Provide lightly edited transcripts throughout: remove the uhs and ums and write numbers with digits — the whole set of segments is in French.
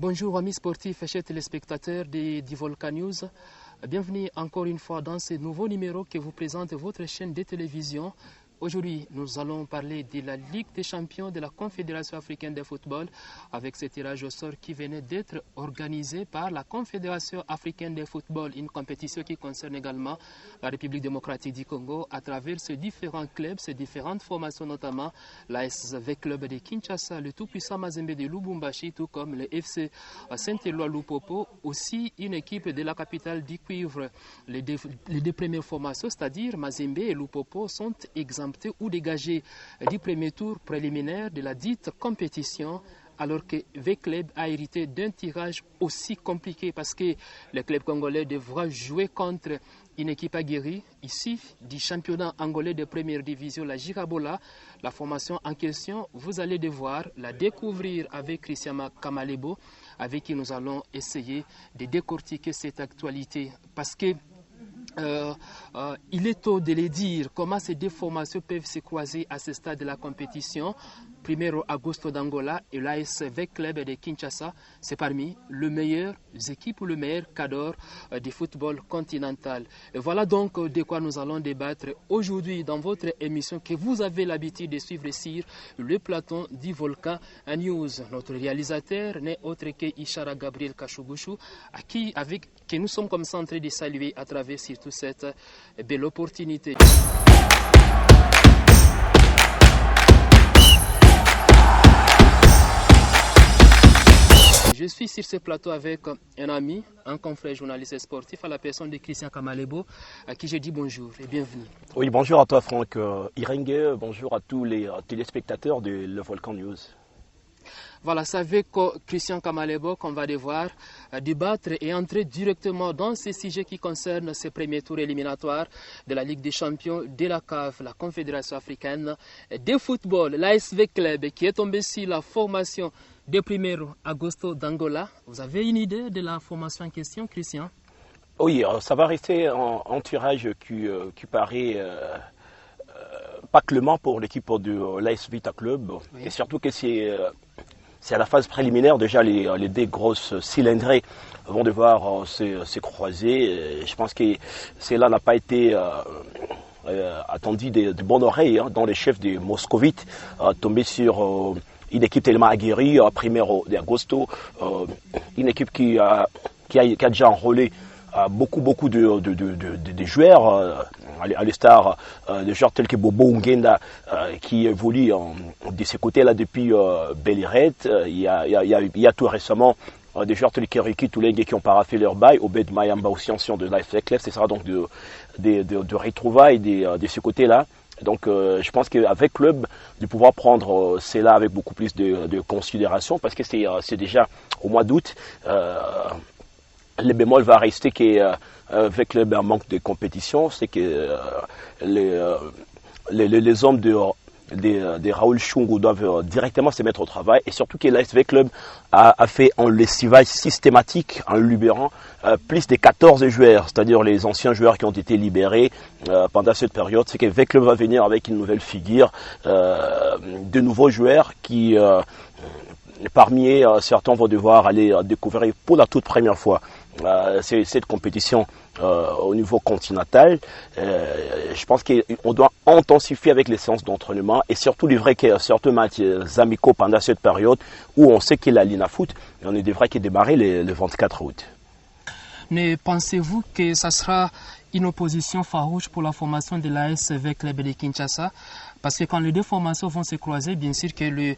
Bonjour amis sportifs et chers téléspectateurs du Volcan News. Bienvenue encore une fois dans ce nouveau numéro que vous présente votre chaîne de télévision. Aujourd'hui, nous allons parler de la Ligue des champions de la Confédération africaine de football avec ce tirage au sort qui venait d'être organisé par la Confédération africaine de football, une compétition qui concerne également la République démocratique du Congo à travers ces différents clubs, ces différentes formations, notamment l'ASV Club de Kinshasa, le tout-puissant Mazembe de Lubumbashi, tout comme le FC Saint-Éloi Lupopo, aussi une équipe de la capitale du cuivre. Les deux premières formations, c'est-à-dire Mazembe et Lupopo, sont exemptés ou dégagés du premier tour préliminaire de la dite compétition, alors que V-Club a hérité d'un tirage aussi compliqué parce que le club congolais devra jouer contre une équipe aguerrie, ici du championnat angolais de première division, la Girabola. La formation en question, vous allez devoir la découvrir avec Christian Kamalebo, avec qui nous allons essayer de décortiquer cette actualité parce que il est tôt de les dire comment ces deux formations peuvent se croiser à ce stade de la compétition. Primero Agosto d'Angola et l'ASV Club de Kinshasa, c'est parmi les meilleures équipes ou le meilleur cadre du football continental. Et voilà donc de quoi nous allons débattre aujourd'hui dans votre émission que vous avez l'habitude de suivre sur le plateau du Volcan News. Notre réalisateur n'est autre que Ishara Gabriel Kachugushu, que nous sommes comme ça en train de saluer à travers surtout cette belle opportunité. Je suis sur ce plateau avec un ami, un confrère journaliste sportif, à la personne de Christian Kamalebo, à qui je dis bonjour et bienvenue. Oui, bonjour à toi Franck Irengue, bonjour à tous les téléspectateurs de Le Volcan News. Voilà, c'est avec Christian Kamalebo qu'on va devoir débattre et entrer directement dans ces sujets qui concernent ces premiers tours éliminatoires de la Ligue des champions de la CAF, la Confédération africaine de football, l'ASV Club, qui est tombé sur la formation de Primero Agosto d'Angola. Vous avez une idée de la formation en question, Christian? Oui, ça va rester un tirage qui paraît pas clément pour l'équipe de l'AS Vita Club. Oui. Et surtout que c'est à la phase préliminaire. Déjà, les deux grosses cylindrées vont devoir se croiser. Je pense que cela n'a pas été attendu de bonne oreille dans les chefs des Moscovites, tombés sur une équipe tellement aguerrie, Primero de Agosto, une équipe qui a déjà enrôlé beaucoup de joueurs, à l'instar de joueurs tels que Bobo Ngenda, qui évolue de ce côté-là depuis Beliret. Il y a tout récemment des joueurs tels que Riki Toulengue qui ont paraffé leur bail, Obed Mayamba aussi ancien de l'AFC Club. Ce sera donc de retrouvailles de ce côté-là. Donc je pense qu'avec Club, de pouvoir prendre cela avec beaucoup plus de considération, parce que c'est déjà au mois d'août. Le bémol va rester qu'avec le manque de compétition, c'est que les hommes de Raoul Chungu doivent directement se mettre au travail, et surtout que l'ASV Club a fait un lessivage systématique en libérant plus de 14 joueurs, c'est-à-dire les anciens joueurs qui ont été libérés pendant cette période. C'est que l'ASV Club va venir avec une nouvelle figure, de nouveaux joueurs qui, parmi eux, certains vont devoir aller découvrir pour la toute première fois cette compétition au niveau continental. Je pense qu'on doit intensifier avec les séances d'entraînement et surtout livrer certains matchs amicaux pendant cette période où on sait qu'il y a l'INAFoot et on devrait démarrer le 24 août. Mais pensez-vous que ça sera une opposition farouche pour la formation de l'ASV Club de Kinshasa? Parce que quand les deux formations vont se croiser, bien sûr que les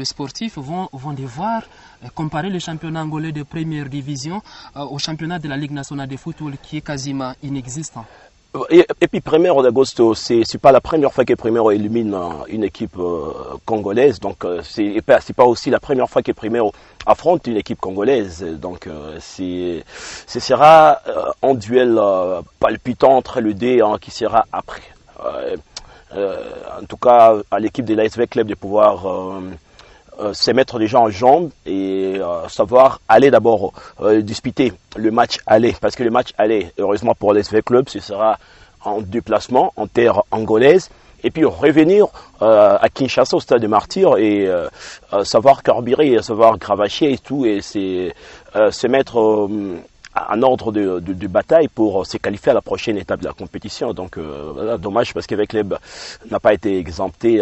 sportifs vont devoir comparer le championnat angolais de première division au championnat de la Ligue nationale de football qui est quasiment inexistant. Et puis Primero d'Agosto, c'est pas la première fois que Primero élimine une équipe congolaise, donc c'est pas aussi la première fois que Primero affronte une équipe congolaise, donc ce sera un duel palpitant entre les deux qui sera après. En tout cas, à l'équipe de l'ASV Club de pouvoir se mettre déjà en jambes et savoir aller d'abord disputer le match aller, parce que le match aller, heureusement pour l'ASV Club, ce sera en déplacement en terre angolaise, et puis revenir à Kinshasa au stade des Martyrs et savoir carburer, savoir cravacher et tout, et se mettre en ordre de bataille pour se qualifier à la prochaine étape de la compétition. Donc voilà, dommage parce qu'avec Club n'a pas été exempté,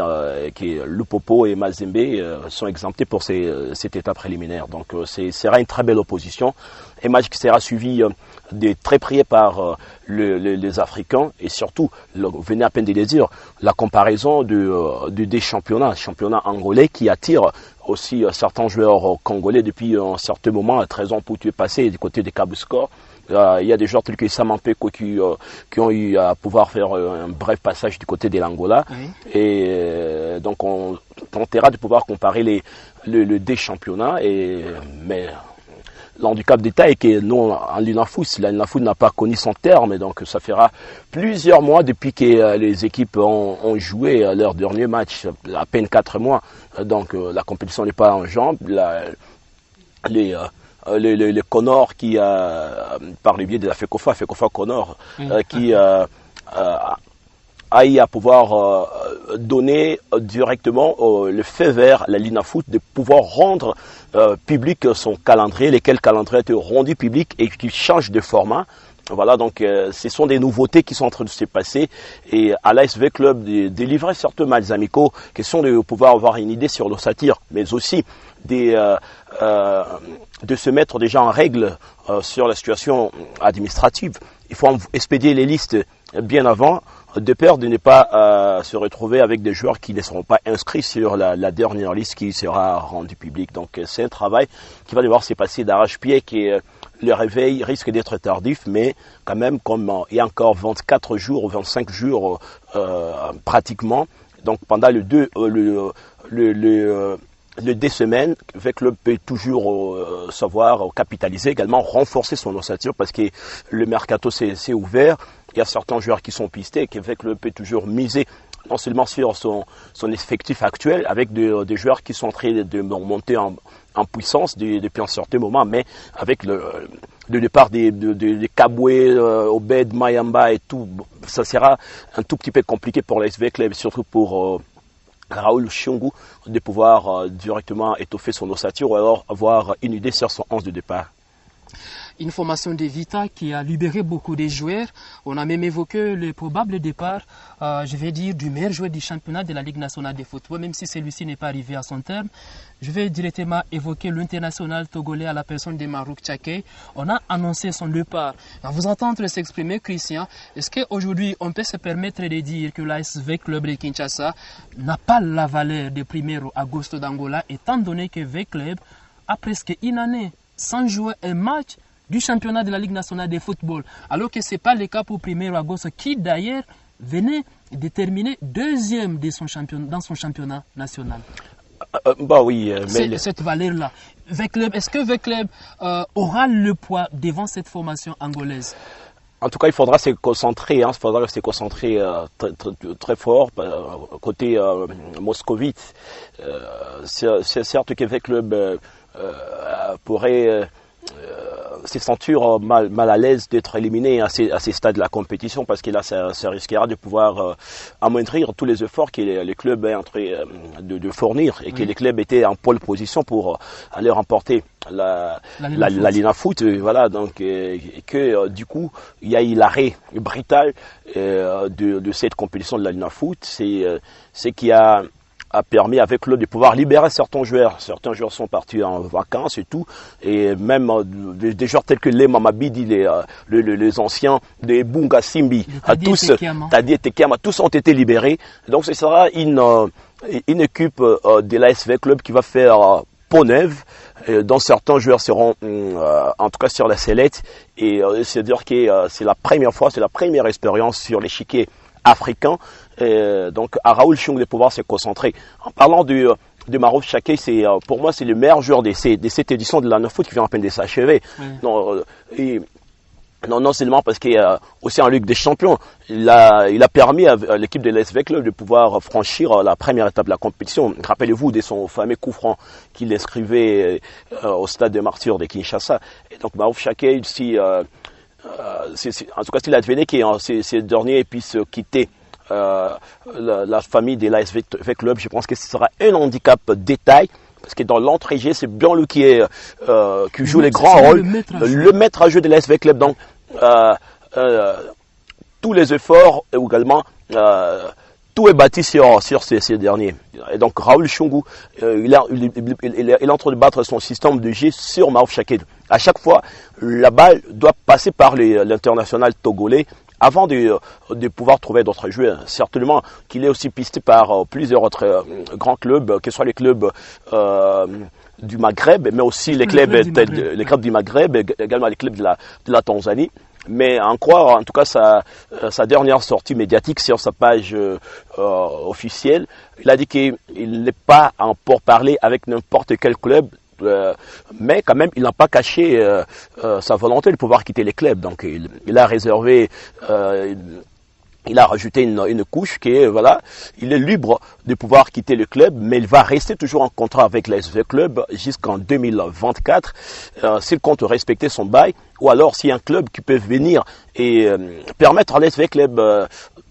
qui Lupopo et Mazembe sont exemptés pour cette étape préliminaire. Donc ce sera une très belle opposition, un match qui sera suivi de très près par les Africains, et surtout, vous venez à peine de le dire, la comparaison des championnats angolais qui attirent aussi certains joueurs congolais depuis un certain moment, à 13 ans pour tuer passé du côté des Kabuscore. Il y a des joueurs tels que Samampeko qui ont eu à pouvoir faire un bref passage du côté de l'Angola. Oui. Et donc on tentera de pouvoir comparer les deux championnats, mais l'handicap d'État est que nous, en l'INAFOOT n'a pas connu son terme, et donc ça fera plusieurs mois depuis que les équipes ont joué leur dernier match, à peine 4 mois. Donc la compétition n'est pas en jambes. Les Connors qui, par le biais de la FECOFA Connors, qui a à pouvoir donner directement le fait vert à la l'INAFOOT de pouvoir rendre public son calendrier, lesquels calendriers étaient rendus publics et qui changent de format. Voilà, donc ce sont des nouveautés qui sont en train de se passer, et à l'ASV Club de livrer certains matchs amicaux, question de pouvoir avoir une idée sur l'ossature, mais aussi de se mettre déjà en règle sur la situation administrative. Il faut expédier les listes bien avant, de peur de ne pas se retrouver avec des joueurs qui ne seront pas inscrits sur la dernière liste qui sera rendue publique. Donc c'est un travail qui va devoir se passer d'arrache-pied, qui le réveil risque d'être tardif, mais quand même, comme il y a encore 24 jours ou 25 jours pratiquement, donc pendant les deux semaines, le club peut toujours savoir capitaliser, également renforcer son ossature, parce que le mercato s'est ouvert. Il y a certains joueurs qui sont pistés, que le club peut toujours miser non seulement sur son effectif actuel, avec des joueurs qui sont en train de monter en puissance depuis un certain moment, mais avec le départ des Kabwe, Obed, Mayamba et tout, ça sera un tout petit peu compliqué pour l'ASV Club, surtout pour Raoul Shungu, de pouvoir directement étoffer son ossature ou alors avoir une idée sur son 11 de départ. Une formation de Vita qui a libéré beaucoup de joueurs. On a même évoqué le probable départ, je vais dire, du meilleur joueur du championnat de la Ligue nationale de football, même si celui-ci n'est pas arrivé à son terme. Je vais directement évoquer l'international togolais à la personne de Marouk Tchake. On a annoncé son départ. À vous entendre s'exprimer, Christian, est-ce qu'aujourd'hui on peut se permettre de dire que l'ASV Club de Kinshasa n'a pas la valeur de Primeiro Agosto d'Angola, étant donné que V Club a presque une année sans jouer un match du championnat de la Ligue nationale de football, alors que ce n'est pas le cas pour Primeiro Agosto, qui d'ailleurs venait de terminer deuxième dans son championnat national. Bah oui, mais cette valeur-là. Est-ce que V-Club aura le poids devant cette formation angolaise? En tout cas, il faudra se concentrer, très fort côté moscovite. C'est certes que V-Club pourrait se sentir mal à l'aise d'être éliminé à ces stades de la compétition, parce que là, ça risquera de pouvoir amoindrir tous les efforts que les clubs est en train de fournir, et que les clubs étaient en pole position pour aller remporter la l'INAFOOT. Voilà, donc que du coup, il y a eu l'arrêt brutal de cette compétition de la l'INAFOOT. C'est qui a permis avec l'autre de pouvoir libérer certains joueurs. Certains joueurs sont partis en vacances et tout, et même des joueurs tels que les Mamabidi, les anciens des Bunga Simbi, Tadi et Tekema, tous ont été libérés. Donc ce sera une équipe de l'ASV Club qui va faire peau neuve. Dont certains joueurs seront en tout cas sur la sellette, et c'est-à-dire que c'est la première expérience sur l'échiquier africain, donc à Raoul Shung de pouvoir se concentrer. En parlant de Marouf Tchake, pour moi c'est le meilleur joueur de cette édition de la l'INAFOOT qui vient à peine de s'achever. Non seulement parce qu'il aussi en Ligue des Champions, il a permis à l'équipe de l'ASV Club de pouvoir franchir la première étape de la compétition. Rappelez-vous de son fameux coup franc qu'il inscrivait au stade des Martyrs de Kinshasa. Et donc Marouf Tchake, en tout cas s'il advenait que ces derniers puissent quitter la famille de l'ASV Club. Je pense que ce sera un handicap détail. Parce que dans l'entrée-jeu, c'est bien lui qui joue les grands rôles, le maître à jeu de l'ASV Club. Donc, tous les efforts également, tout est bâti sur ces derniers. Et donc Raoul Chungu, il est en train de battre son système de jeu sur Maouf Chaké. À chaque fois, la balle doit passer par l'international togolais avant de pouvoir trouver d'autres joueurs. Certainement qu'il est aussi pisté par plusieurs autres grands clubs, que ce soit les clubs du Maghreb, mais aussi les clubs du Maghreb, également les clubs de la Tanzanie. Mais en tout cas, sa dernière sortie médiatique sur sa page officielle, il a dit qu'il n'est pas en pourparlers avec n'importe quel club, mais quand même, il n'a pas caché sa volonté de pouvoir quitter les clubs. Donc, il a réservé... il a rajouté une couche qui est, voilà, il est libre de pouvoir quitter le club, mais il va rester toujours en contrat avec l'ASV Club jusqu'en 2024, s'il compte respecter son bail, ou alors s'il y a un club qui peut venir et permettre à l'ASV Club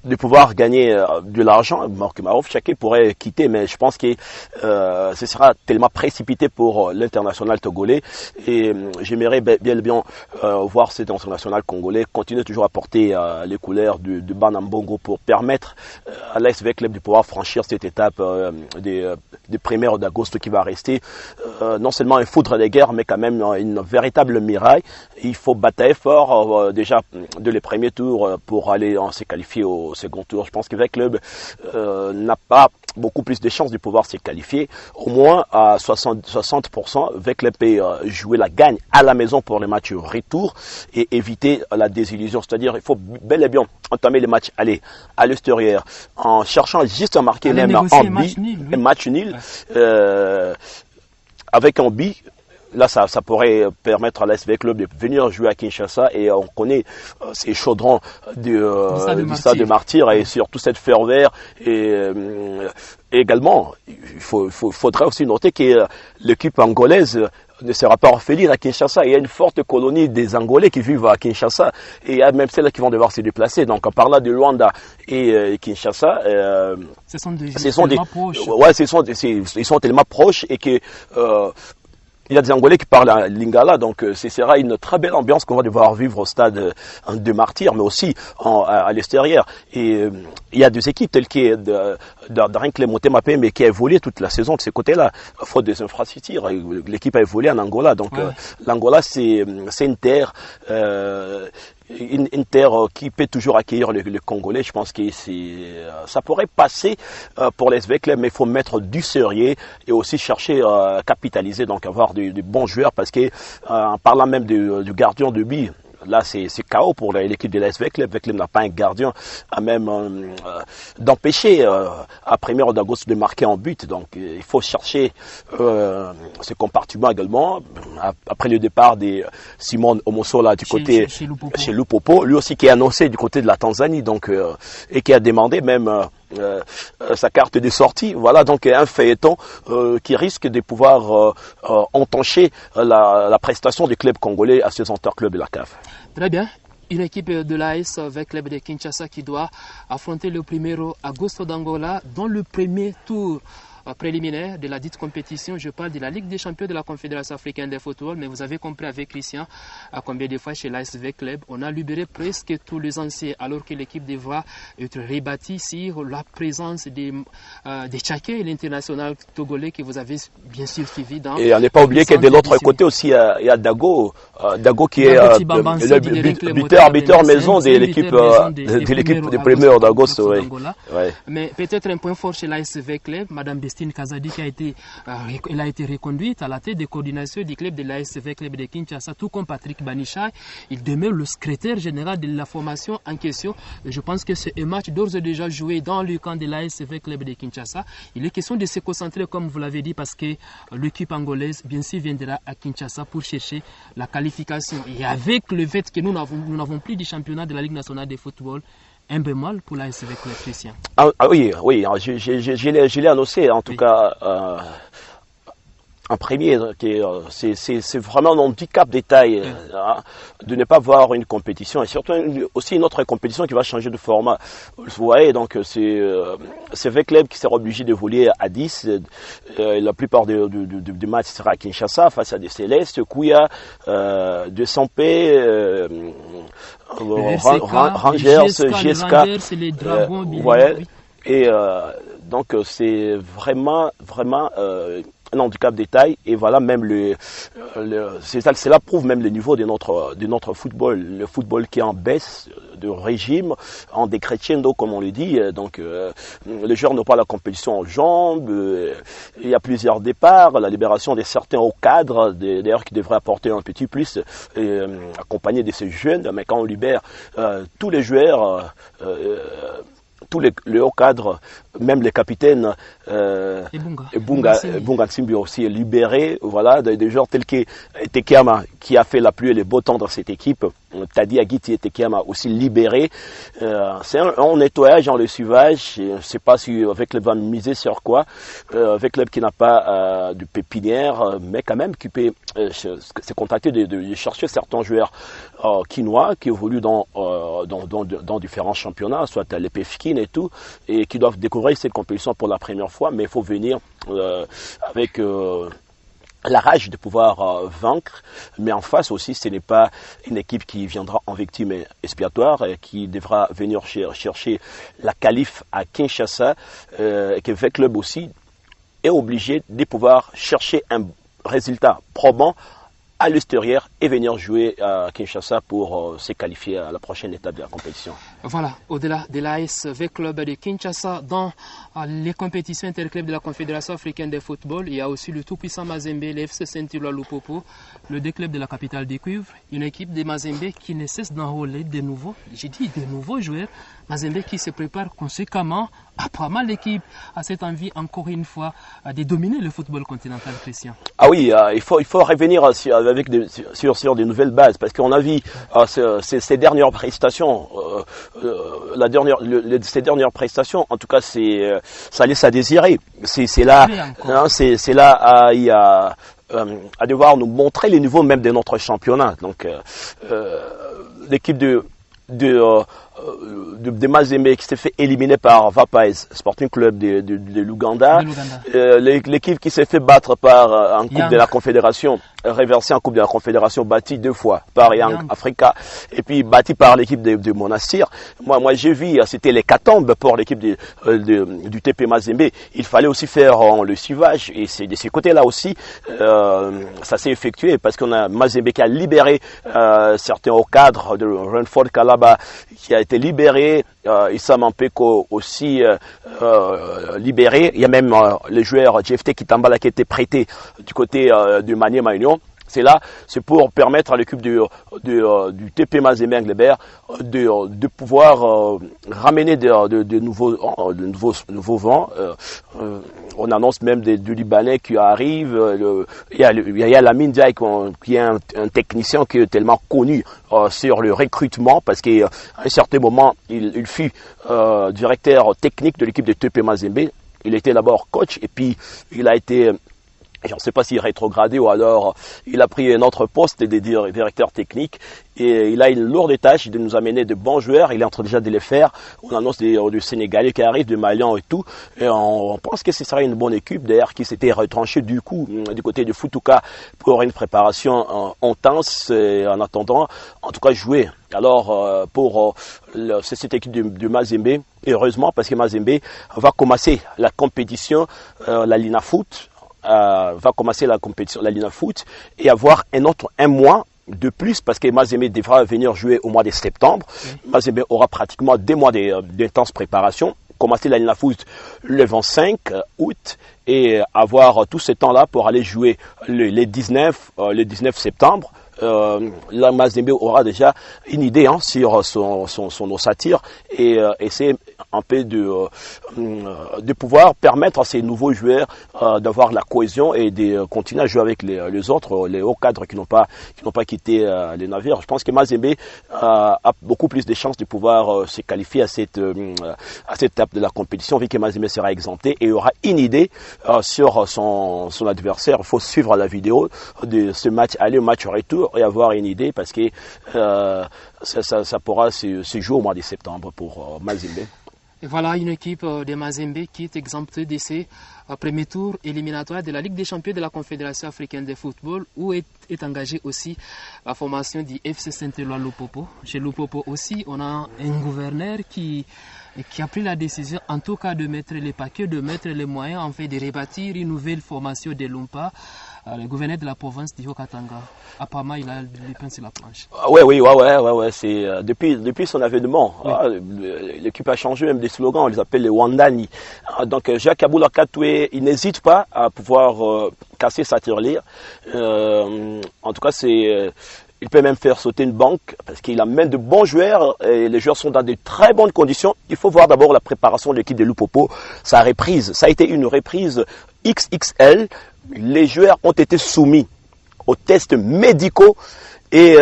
de pouvoir gagner de l'argent. Maouf Chaké pourrait quitter, mais je pense que ce sera tellement précipité pour l'international togolais, et j'aimerais bien voir cet international congolais continuer toujours à porter les couleurs de Banambongo pour permettre à l'ASV Club de pouvoir franchir cette étape des premières d'Auguste qui va rester non seulement un foudre de guerre, mais quand même une véritable miraille. Il faut batailler fort déjà de les premiers tours pour aller se qualifier au second tour. Je pense que le club n'a pas beaucoup plus de chances de pouvoir se qualifier. Au moins à 60%, Veclub peut jouer la gagne à la maison pour les matchs retour et éviter la désillusion. C'est-à-dire il faut bel et bien entamer les matchs aller à l'extérieur en cherchant juste à marquer même un match nul, avec un but. Là, ça pourrait permettre à l'ASV Club de venir jouer à Kinshasa, et on connaît ces chaudrons du stade de Martyr et surtout cette ferveur. Et également, il faudrait aussi noter que l'équipe angolaise ne sera pas orpheline à Kinshasa. Il y a une forte colonie des Angolais qui vivent à Kinshasa, et il y a même celles qui vont devoir se déplacer. Donc, en parlant de Luanda et Kinshasa, ce sont des proches. Ouais, ils sont tellement proches, et que il y a des Angolais qui parlent à Lingala, donc ce sera une très belle ambiance qu'on va devoir vivre au stade de Martyr, mais aussi à l'extérieur. Et il y a des équipes telles que Darincle Motema-Pembe, mais qui a évolué toute la saison de ce côté-là, faute des infrastructures. L'équipe a évolué en Angola, donc l'Angola c'est une terre... Une terre qui peut toujours accueillir les Congolais. Je pense que ça pourrait passer pour les Club, mais il faut mettre du sérieux et aussi chercher à capitaliser, donc avoir de bons joueurs, parce que en parlant même du gardien de but, là c'est chaos pour l'équipe de l'ASV Club. Club n'a pas un gardien à même d'empêcher à 1er d'Auguste de marquer en but. Donc il faut chercher ce compartiment également. Après le départ de Simon Omosola du côté chez Lupopo, lui aussi qui est annoncé du côté de la Tanzanie, donc et qui a demandé même sa carte de sortie. Voilà donc un feuilleton qui risque de pouvoir entancher la prestation du club congolais à ce club de la CAF. Très bien. Une équipe de l'AS avec Club de Kinshasa qui doit affronter le Primero Agosto d'Angola dans le premier tour préliminaire de la dite compétition. Je parle de la Ligue des champions de la Confédération africaine de football, mais vous avez compris avec Christian à combien de fois chez l'ASV Club on a libéré presque tous les anciens, alors que l'équipe devra être rebâtie sur la présence des Tchaké, l'international togolais que vous avez bien sûr suivi dans... Et on n'est pas oublié que de l'autre côté aussi il y a Dago qui est le buteur maison de l'équipe de Premier d'Auguste. Mais peut-être un point fort chez l'ASV Club, Madame Bestine Kazadi elle a été reconduite à la tête de coordination du club de l'ASV Club de Kinshasa, tout comme Patrick Banichai. Il demeure le secrétaire général de la formation en question. Je pense que c'est un match d'ores et déjà joué dans le camp de l'ASV Club de Kinshasa. Il est question de se concentrer, comme vous l'avez dit, parce que l'équipe angolaise, bien sûr, viendra à Kinshasa pour chercher la qualification. Et avec le fait que nous n'avons plus du championnat de la Ligue nationale de football, un bémol pour la SCV Club, Christian. Oui, je l'ai annoncé, en tout cas, en premier. C'est vraiment un handicap des tailles de ne pas voir une compétition et surtout aussi une autre compétition qui va changer de format. Vous voyez, donc c'est avec club qui sera obligé d'évoluer à 10. La plupart des matchs sera à Kinshasa face à des Célestes, Kouya, de Sampé, Rangers, GSK. Les Dragons, ouais. Et donc c'est vraiment un handicap de taille et voilà même cela prouve même le niveau de notre football, le football qui est en baisse de régime, en décrescendo comme on le dit. Donc les joueurs n'ont pas la compétition en jambes, il y a plusieurs départs, la libération de certains hauts cadres d'ailleurs qui devraient apporter un petit plus accompagné de ces jeunes, mais quand on libère tous les joueurs tous les hauts cadres, même les capitaines, Bunga Nsimbi aussi est libéré, voilà, des joueurs tels que Tekeyama qui a fait la pluie et les beaux temps dans cette équipe, Tadi Agiti et Tekeyama aussi libérés. C'est un nettoyage, en le suivage, je ne sais pas si avec club va miser sur quoi, avec club qui n'a pas de pépinière, mais quand même qui peut se contacter de chercher certains joueurs quinois qui évoluent dans différents championnats, soit les PFKIN et tout, et qui doivent découvrir cette compétition pour la première fois, mais il faut venir avec la rage de pouvoir vaincre, mais en face aussi ce n'est pas une équipe qui viendra en victime expiatoire et qui devra venir chercher la qualif à Kinshasa, et que le club aussi est obligé de pouvoir chercher un résultat probant à l'extérieur et venir jouer à Kinshasa pour se qualifier à la prochaine étape de la compétition. Voilà, au-delà de l'ASV Club de Kinshasa, dans les compétitions interclubs de la Confédération africaine de football, il y a aussi le tout-puissant Mazembe, le FC Saint-Éloi Lupopo, le deux clubs de la capitale des cuivres, une équipe de Mazembe qui ne cesse d'enrôler de nouveaux joueurs. Mazembe qui se prépare conséquemment, à pas mal d'équipes, à cette envie, encore une fois, de dominer le football continental, Christian. Ah oui, il faut revenir sur de nouvelles bases, parce qu'on a vu ces dernières prestations, ces dernières prestations, en tout cas, ça laisse à désirer. C'est là à devoir nous montrer les niveaux même de notre championnat. Donc, l'équipe de Mazembe qui s'est fait éliminer par Vapais Sporting Club de l'Ouganda, l'équipe qui s'est fait battre par en Coupe de la Confédération, réversée en Coupe de la Confédération, battue 2 fois par Young Africa, et puis battue par l'équipe de Monastir. Moi j'ai vu, c'était l'hécatombe pour l'équipe du TP Mazembe. Il fallait aussi faire le suivage, et c'est de ce côté-là aussi ça s'est effectué, parce qu'on a Mazembe qui a libéré certains hauts cadres de Renford Kalaba qui a été libéré, Issa Mampeko aussi libéré. Il y a même le joueur JFT Kitambala qui a été prêté du côté du Maniema Union. C'est pour permettre à l'équipe du TP Mazembe Englebert de pouvoir ramener de nouveaux vents. On annonce même du Libanais qui arrive. Il y a Lamine Diaye qui est un technicien qui est tellement connu sur le recrutement, parce qu'à un certain moment, il fut directeur technique de l'équipe de TP Mazembe. Il était d'abord coach et puis il a été... Je ne sais pas s'il est rétrogradé ou alors il a pris un autre poste de directeur technique, et il a une lourde tâche de nous amener de bons joueurs. Il est en train déjà de les faire. On annonce du Sénégalais qui arrive, du Malian et tout. Et on pense que ce sera une bonne équipe, d'ailleurs, qui s'était retranchée du côté de Futuka pour une préparation intense, en attendant, en tout cas, jouer. Alors, c'est cette équipe de Mazembe, heureusement, parce que Mazembe va commencer la compétition, la Lina Foot, va commencer la compétition, la Lina Foot, et avoir un mois de plus, parce que Mazembe devra venir jouer au mois de septembre. Mazembe aura pratiquement 2 mois d'intense préparation, commencer la Lina Foot le 25 août, et avoir tout ce temps-là pour aller jouer le 19 septembre. Là, Mazembe aura déjà une idée sur son ossature, et c'est un peu de pouvoir permettre à ces nouveaux joueurs d'avoir la cohésion et de continuer à jouer avec les autres, les hauts cadres qui n'ont pas quitté les navires. Je pense que Mazembe a beaucoup plus de chances de pouvoir se qualifier à cette étape de la compétition, vu que Mazembe sera exempté et aura une idée sur son adversaire. Il faut suivre la vidéo de ce match aller au match retour et avoir une idée, parce que ça pourra se jouer au mois de septembre pour Mazembe. Et voilà une équipe de Mazembe qui est exemptée de ces premiers tours éliminatoires de la Ligue des champions de la Confédération africaine de football, où est engagée aussi la formation du FC Saint-Éloi Lupopo. Chez Lupopo aussi, on a un gouverneur qui a pris la décision, en tout cas, de mettre les paquets, de mettre les moyens, en fait, de rebâtir une nouvelle formation de Lumpa. Le gouverneur de la province d'Iho Katanga, apparemment, il a le pain sur la planche. Ouais. C'est depuis son avènement. Oui. L'équipe a changé même des slogans. On les appelle les Wandani. Donc Jacques Aboula Katoué, il n'hésite pas à pouvoir casser sa tirelire. En tout cas, il peut même faire sauter une banque parce qu'il amène de bons joueurs et les joueurs sont dans de très bonnes conditions. Il faut voir d'abord la préparation de l'équipe de Lupopo. Ça a été une reprise XXL. Les joueurs ont été soumis aux tests médicaux et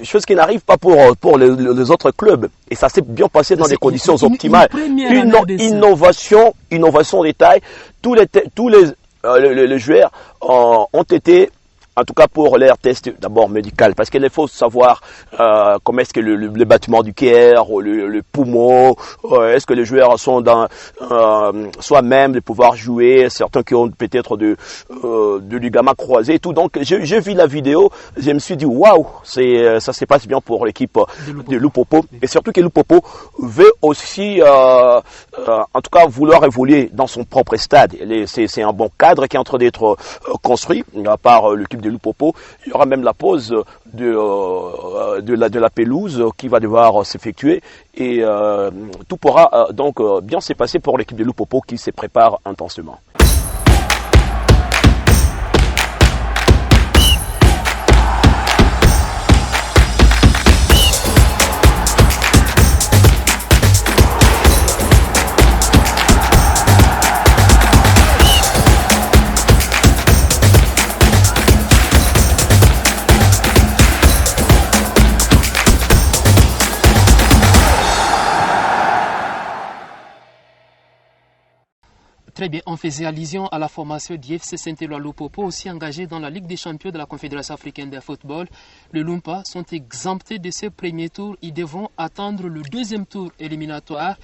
chose qui n'arrive pas pour les autres clubs. Et ça s'est bien passé dans des conditions optimales. Une innovation de taille. Tous les joueurs ont été, en tout cas pour leur test d'abord médical, parce qu'il faut savoir comment est-ce que le bâtiment du cœur, le poumon, est-ce que les joueurs sont dans soi-même de pouvoir jouer, certains qui ont peut-être de ligaments croisés et tout. Donc j'ai vu la vidéo, je me suis dit waouh, ça se passe bien pour l'équipe de Lupopo, et surtout que Lupopo veut aussi en tout cas vouloir évoluer dans son propre stade. C'est un bon cadre qui est en train d'être construit, à part l'équipe de Lupopo. Il y aura même la pause de la pelouse qui va devoir s'effectuer et tout pourra donc bien se passer pour l'équipe de Lupopo qui se prépare intensément. Très bien, on faisait allusion à la formation du FC Saint-Éloi Lupopo, aussi engagé dans la Ligue des champions de la Confédération africaine de football. Les Lumpa sont exemptés de ce premier tour. Ils devront attendre le deuxième tour éliminatoire.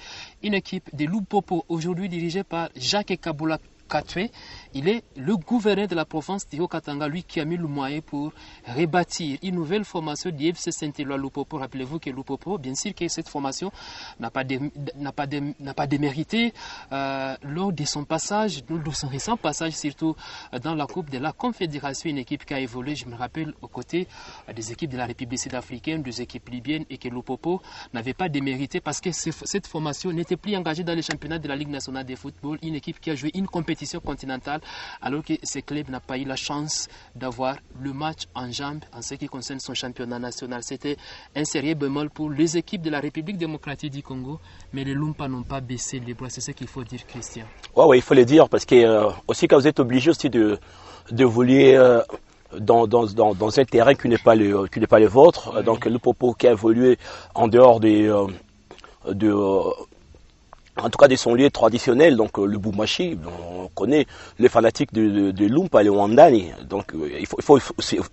Une équipe de Lupopo, aujourd'hui dirigée par Jacques Kaboula Katoué. Il est le gouverneur de la province d'Iho Katanga, lui qui a mis le moyen pour rebâtir une nouvelle formation du FC Saint-Éloi Lupopo. Rappelez-vous que Lupopo, bien sûr que cette formation n'a pas démérité lors de son passage, de son récent passage, surtout dans la Coupe de la Confédération, une équipe qui a évolué, je me rappelle, aux côtés des équipes de la République sud-africaine, des équipes libyennes, et que Lupopo n'avait pas démérité parce que cette formation n'était plus engagée dans les championnats de la Ligue nationale de football, une équipe qui a joué une compétition continentale, alors que ce club n'a pas eu la chance d'avoir le match en jambes en ce qui concerne son championnat national. C'était un sérieux bémol pour les équipes de la République démocratique du Congo, mais les Lumpa n'ont pas baissé les bras, c'est ce qu'il faut dire, Christian. Ouais, il faut le dire, parce que aussi quand vous êtes obligé aussi d'évoluer dans un terrain qui n'est pas le vôtre, donc le Lupopo qui a évolué en dehors en tout cas de son lieu traditionnel, donc le Bumbashi, on connaît les fanatiques de Lumpa, les Wandani. Donc il faut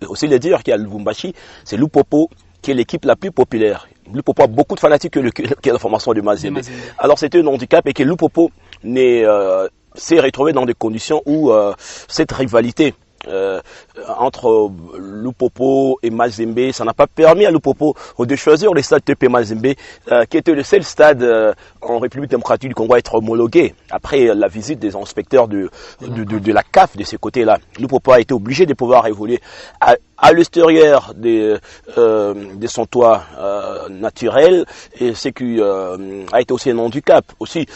aussi le dire qu'il y a le Bumbashi, c'est Lupopo qui est l'équipe la plus populaire. Lupopo a beaucoup de fanatiques que la formation de Mazembe. Alors c'était un handicap et que Lupopo s'est retrouvé dans des conditions où cette rivalité entre Lupopo et Mazembe, ça n'a pas permis à Lupopo de choisir le stade TP Mazembe, qui était le seul stade en République démocratique du Congo à être homologué. Après la visite des inspecteurs de la CAF de ce côté-là, Lupopo a été obligé de pouvoir évoluer à l'extérieur de son toit naturel, et ce qui a été aussi un handicap. Aussi,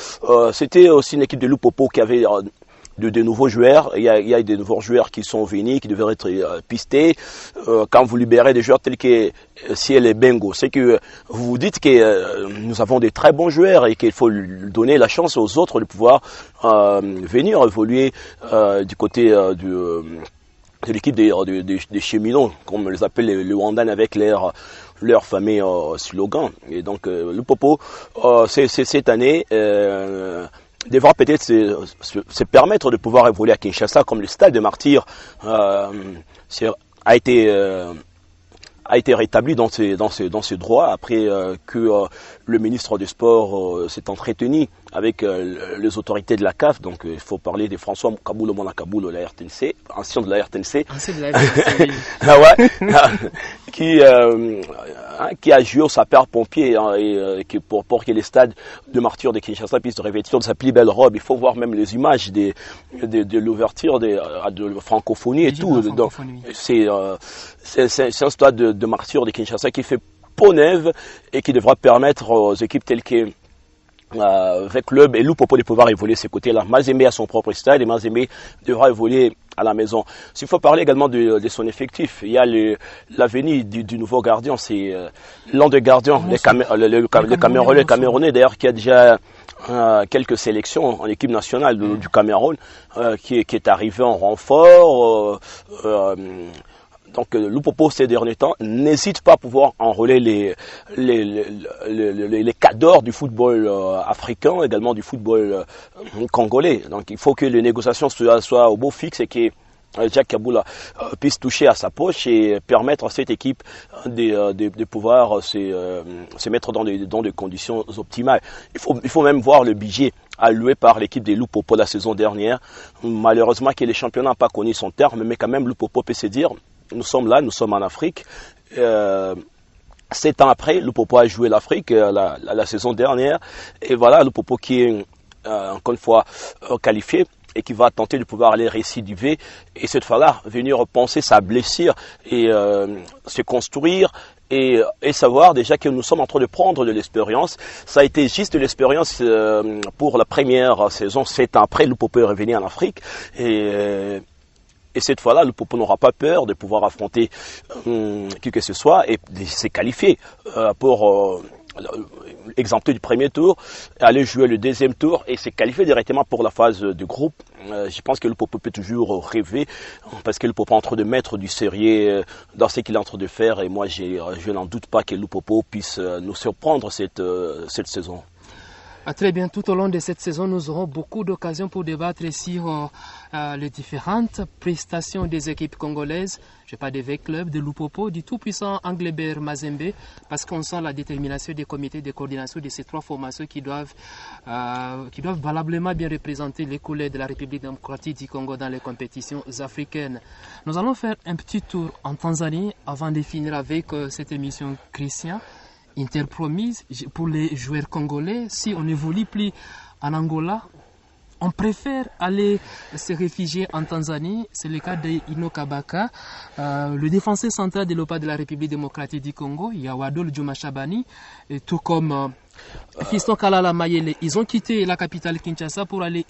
c'était aussi une équipe de Lupopo qui avait de nouveaux joueurs. Il y a des nouveaux joueurs qui sont venus, qui devraient être pistés. Quand vous libérez des joueurs tels que Ciel et Bengo, c'est que vous vous dites que nous avons des très bons joueurs et qu'il faut donner la chance aux autres de pouvoir venir évoluer du côté de l'équipe des cheminots, comme on les appelle les Wandan avec leur fameux slogan. Et donc le Popo, cette année, devra peut-être se permettre de pouvoir évoluer à Kinshasa, comme le stade de Martyrs a été rétabli dans ses droits après que le ministre des Sports s'est entretenu avec les autorités de la CAF. Donc il faut parler de François Kaboulo Mona Kaboulo, la RTNC, ancien de la RTNC. Ancien de la RTNC. Ah ouais, qui a joué au sapeur-pompier pour que les stades de Martyrs de Kinshasa puissent revêtir de sa plus belle robe. Il faut voir même les images de l'ouverture de francophonie et tout. Donc c'est un stade de Martyrs de Kinshasa qui fait peau neuve et qui devra permettre aux équipes telles que avec Club et Lupopo de pouvoir évoluer ces côtés-là. Mazembe a son propre stade et Mazembe devra évoluer à la maison. S'il faut parler également de son effectif, il y a l'avenir du nouveau gardien, c'est l'un des gardiens, le Camerounais d'ailleurs qui a déjà quelques sélections en équipe nationale du Cameroun, qui est arrivé en renfort. Donc Lupopo ces derniers temps n'hésite pas à pouvoir enrôler les cadors du football africain, également du football congolais. Donc il faut que les négociations soient au beau fixe et que Jacques Kaboula puisse toucher à sa poche et permettre à cette équipe de pouvoir se mettre dans des conditions optimales. Il faut même voir le budget alloué par l'équipe des Lupopo la saison dernière. Malheureusement que les championnats n'ont pas connu son terme, mais quand même Lupopo peut se dire nous sommes là, nous sommes en Afrique. 7 ans après, Lupopo a joué l'Afrique la saison dernière. Et voilà, Lupopo qui est encore une fois qualifié et qui va tenter de pouvoir aller récidiver. Et cette fois-là, venir repenser sa blessure et se construire et savoir déjà que nous sommes en train de prendre de l'expérience. Ça a été juste de l'expérience pour la première saison. 7 ans après, Lupopo est revenu en Afrique. Et cette fois-là, le Popo n'aura pas peur de pouvoir affronter qui que ce soit et de se qualifier pour exempter du premier tour, aller jouer le deuxième tour et se qualifier directement pour la phase de groupe. Je pense que le Popo peut toujours rêver parce que le Popo est en train de mettre du sérieux dans ce qu'il est en train de faire et moi je n'en doute pas que le Popo puisse nous surprendre cette saison. Très bien, tout au long de cette saison, nous aurons beaucoup d'occasions pour débattre sur les différentes prestations des équipes congolaises. Je parle des V-Clubs, de Lupopo, du tout-puissant Anglebert Mazembe, parce qu'on sent la détermination des comités de coordination de ces trois formations qui doivent valablement bien représenter les couleurs de la République démocratique du Congo dans les compétitions africaines. Nous allons faire un petit tour en Tanzanie avant de finir avec cette émission, Christian. Interpromise pour les joueurs congolais, si on n'évolue plus en Angola, on préfère aller se réfugier en Tanzanie. C'est le cas d'Ino Kabaka, le défenseur central de l'OPA de la République démocratique du Congo. Il y a Wadol Juma Shabani, tout comme Fiston Kalala Mayele. Ils ont quitté la capitale Kinshasa pour aller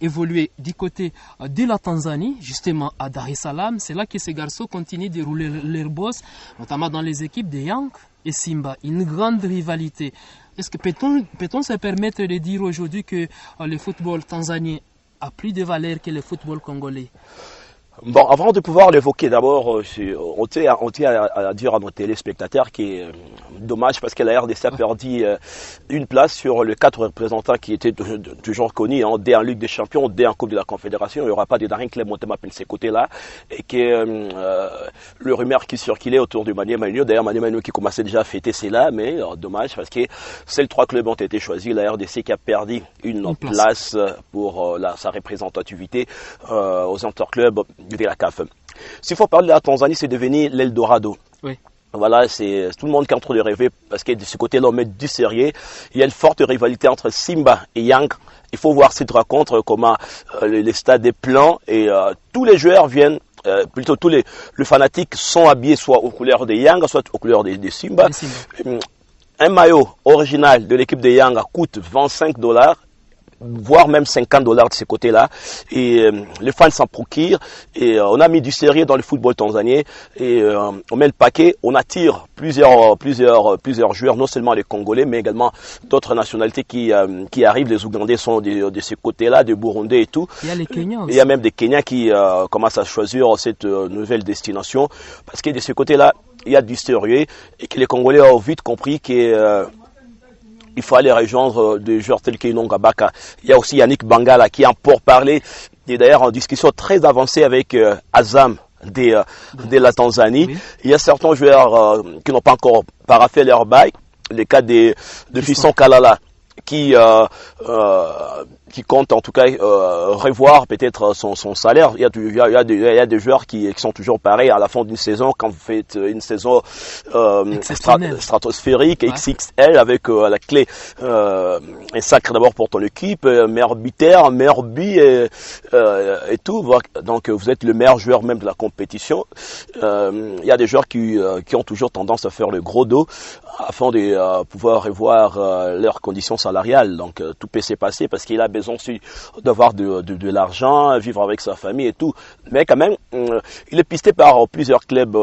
évoluer du côté de la Tanzanie, justement à Dar es Salaam. C'est là que ces garçons continuent de rouler leur boss, notamment dans les équipes de Yang et Simba, une grande rivalité. Est-ce que peut-on se permettre de dire aujourd'hui que le football tanzanien a plus de valeur que le football congolais? Bon, avant de pouvoir l'évoquer, d'abord, on tient à dire à nos téléspectateurs qui est dommage parce que la RDC a perdu une place sur les 4 représentants qui étaient toujours connus, hein, D en Ligue des Champions, D en Coupe de la Confédération. Il n'y aura pas de Darin Club Montema pour ces côtés-là. Et que le rumeur qui circulait autour du Maniema Union, d'ailleurs Maniema Union qui commençait déjà à fêter, c'est là, mais dommage parce que ces 3 clubs ont été choisis. La RDC qui a perdu une place pour sa représentativité aux interclubs de la CAF. S'il faut parler de la Tanzanie, c'est devenu l'Eldorado. Oui. Voilà, c'est tout le monde qui est en train de rêver parce que de ce côté-là, on met du sérieux. Il y a une forte rivalité entre Simba et Yang. Il faut voir cette rencontre, comment les stades est plein et tous les joueurs viennent, plutôt tous les fanatiques sont habillés soit aux couleurs de Yang, soit aux couleurs de Simba. Un maillot original de l'équipe de Yang coûte $25. voire même $50 de ce côté-là. Et les fans s'en procurent. Et on a mis du sérieux dans le football tanzanien. Et on met le paquet. On attire plusieurs joueurs, non seulement les Congolais, mais également d'autres nationalités qui arrivent. Les Ougandais sont de ce côté-là, des Burundais et tout. Il y a les Kenyans aussi. Il y a même des Kenyans qui commencent à choisir cette nouvelle destination. Parce que de ce côté-là, il y a du sérieux. Et que les Congolais ont vite compris que il faut aller rejoindre des joueurs tels que Inonga Baka. Il y a aussi Yannick Bangala qui a pour parler, et d'ailleurs en discussion très avancée avec Azam de la Tanzanie. Oui. Il y a certains joueurs qui n'ont pas encore paraffé leur bail. Le cas de Fisson Kalala qui compte en tout cas revoir peut-être son salaire. Il y a des joueurs qui sont toujours pareils à la fin d'une saison, quand vous faites une saison stratosphérique, ouais. XXL, avec à la clé un sacre d'abord pour ton équipe, meilleur buteur, meilleur but et tout. Donc vous êtes le meilleur joueur même de la compétition. Il y a des joueurs qui ont toujours tendance à faire le gros dos afin de pouvoir revoir leurs conditions salariales. Donc tout peut se passer parce qu'il a besoin aussi d'avoir de l'argent, vivre avec sa famille et tout. Mais quand même, il est pisté par plusieurs clubs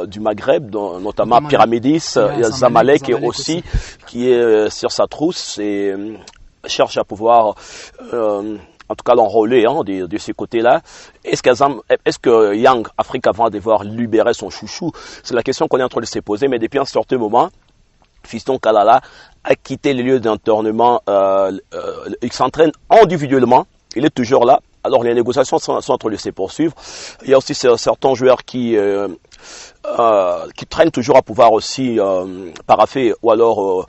du Maghreb, notamment Pyramidis, il y a Zamalek aussi, qui est sur sa trousse et cherche à pouvoir en tout cas l'enrôler de ce côté-là. Est-ce que Young Africa va devoir libérer son chouchou? C'est la question qu'on est en train de se poser, mais depuis un certain moment, Fiston Kalala a quitté le lieu d'entraînement. Il s'entraîne individuellement. Il est toujours là. Alors les négociations sont en train de se poursuivre. Il y a aussi certains joueurs qui traînent toujours à pouvoir aussi paraffer ou alors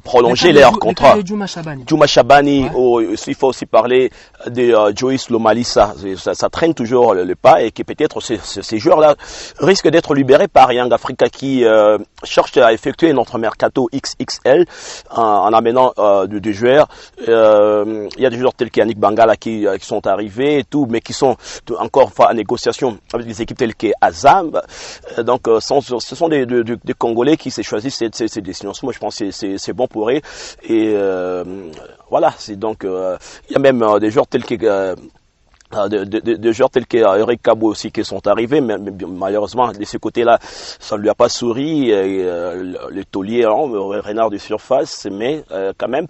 prolonger leur contrat. Juma Shabani, ouais. Il faut aussi parler de Joyce Lomalisa. Ça traîne toujours le pas et que peut-être ces joueurs-là risquent d'être libérés par Young Africa qui cherche à effectuer notre mercato XXL en amenant des joueurs. Il y a des joueurs tels qu'Yannick Bangala qui sont arrivés et tout, mais qui sont encore en négociation avec des équipes telles qu'Azam. Donc ce sont des Congolais qui s'est choisi ces destinations. Moi je pense que c'est bon pour eux. Et voilà, c'est donc il y a même des joueurs tels que des joueurs tels qu'Eric Kabou aussi qui sont arrivés, mais malheureusement de ce côté-là ça ne lui a pas souri, le taulier, renard de surface, mais quand même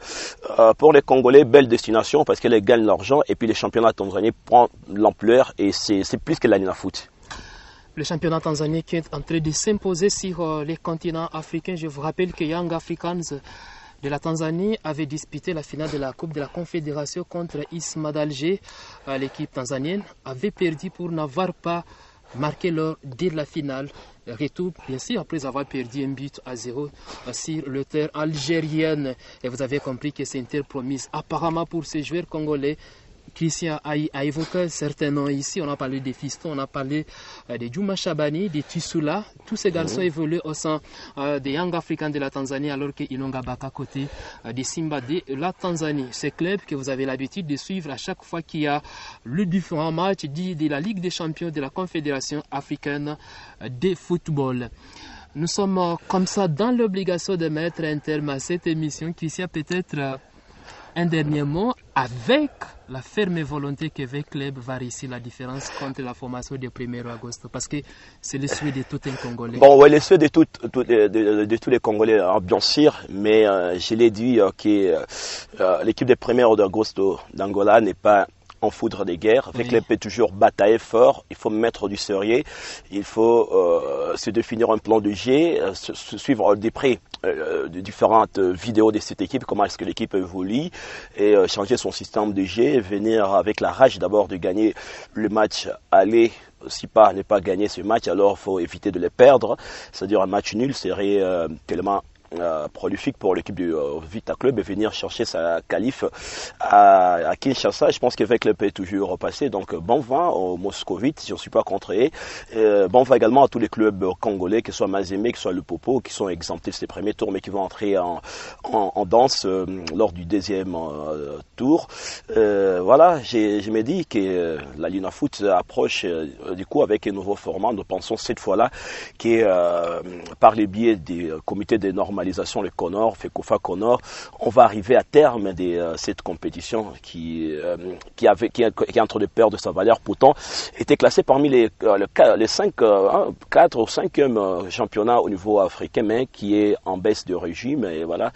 pour les Congolais, belle destination parce qu'ils gagnent l'argent et puis les championnats tanzaniens prennent l'ampleur et c'est plus que la Nina Foot. Le championnat tanzanien qui est en train de s'imposer sur les continents africains. Je vous rappelle que Young Africans de la Tanzanie avait disputé la finale de la Coupe de la Confédération contre Isma d'Alger. L'équipe tanzanienne avait perdu pour n'avoir pas marqué lors de la finale. Retour, bien sûr, après avoir perdu 1-0 sur le terre algérienne. Et vous avez compris que c'est une terre promise apparemment pour ces joueurs congolais. Christian a évoqué certains noms ici. On a parlé des Fistons, on a parlé de Juma Shabani, de Tissoula. Tous ces garçons évoluent au sein des Young Africans de la Tanzanie, alors que Inonga Baka côté des Simba de la Tanzanie. Ces clubs que vous avez l'habitude de suivre à chaque fois qu'il y a le différent match de la Ligue des Champions de la Confédération africaine de football. Nous sommes comme ça dans l'obligation de mettre un terme à cette émission. Christian, peut-être un dernier mot, avec la ferme volonté que le club va réussir la différence contre la formation du 1er août, parce que c'est le souhait de tout un Congolais. Bon, ouais, le souhait de tous les Congolais, bien sûr, mais je l'ai dit que l'équipe du 1er août d'Angola n'est pas en foudre de guerre. Avec les peut toujours batailler fort, il faut mettre du sérieux, il faut se définir un plan de jeu, suivre de près différentes vidéos de cette équipe, comment est-ce que l'équipe évolue, et changer son système de jeu, venir avec la rage d'abord de gagner le match aller. Si ne pas gagner ce match, alors il faut éviter de les perdre. C'est-à-dire un match nul serait tellement prolifique pour l'équipe du Vita Club et venir chercher sa qualif à Kinshasa. Je pense qu'avec le pays toujours repassé. Donc bon vent au Moscovite, je ne suis pas contre eux. Bon vent également à tous les clubs congolais, que ce soit Mazembe, que ce soit le Popo, qui sont exemptés de ces premiers tours, mais qui vont entrer en danse lors du deuxième tour. Voilà, je me dis que la Lina Foot approche du coup avec un nouveau format. Nous pensons cette fois-là que par les biais des comités de normalisation normalisation, le CONOR, FECOFA CONOR, on va arriver à terme de cette compétition qui est en train de perdre sa valeur. Pourtant, était classée parmi les 4 ou 5e championnats au niveau africain, mais qui est en baisse de régime. Et voilà,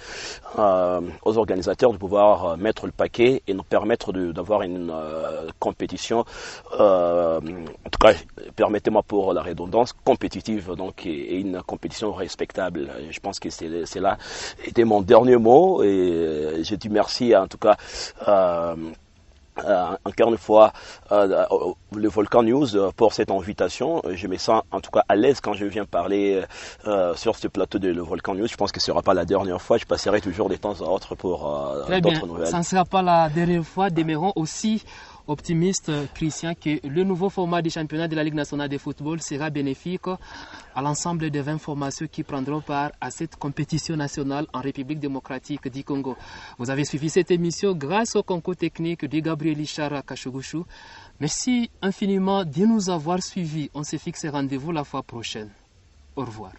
aux organisateurs de pouvoir mettre le paquet et nous permettre d'avoir une compétition, en tout cas, permettez-moi pour la redondance, compétitive donc, et une compétition respectable. Je pense que c'est là était mon dernier mot et je dis merci en tout cas encore une fois le Volcan News pour cette invitation. Je me sens en tout cas à l'aise quand je viens parler sur ce plateau de le Volcan News. Je pense que ce ne sera pas la dernière fois. Je passerai toujours de temps à autre pour d'autres nouvelles. Ça ne sera pas la dernière fois. Demeurons aussi optimiste, Christian, que le nouveau format du championnat de la Ligue nationale de football sera bénéfique à l'ensemble des 20 formations qui prendront part à cette compétition nationale en République démocratique du Congo. Vous avez suivi cette émission grâce au concours technique de Gabriel Ichara Kachugushu. Merci infiniment de nous avoir suivis. On se fixe rendez-vous la fois prochaine. Au revoir.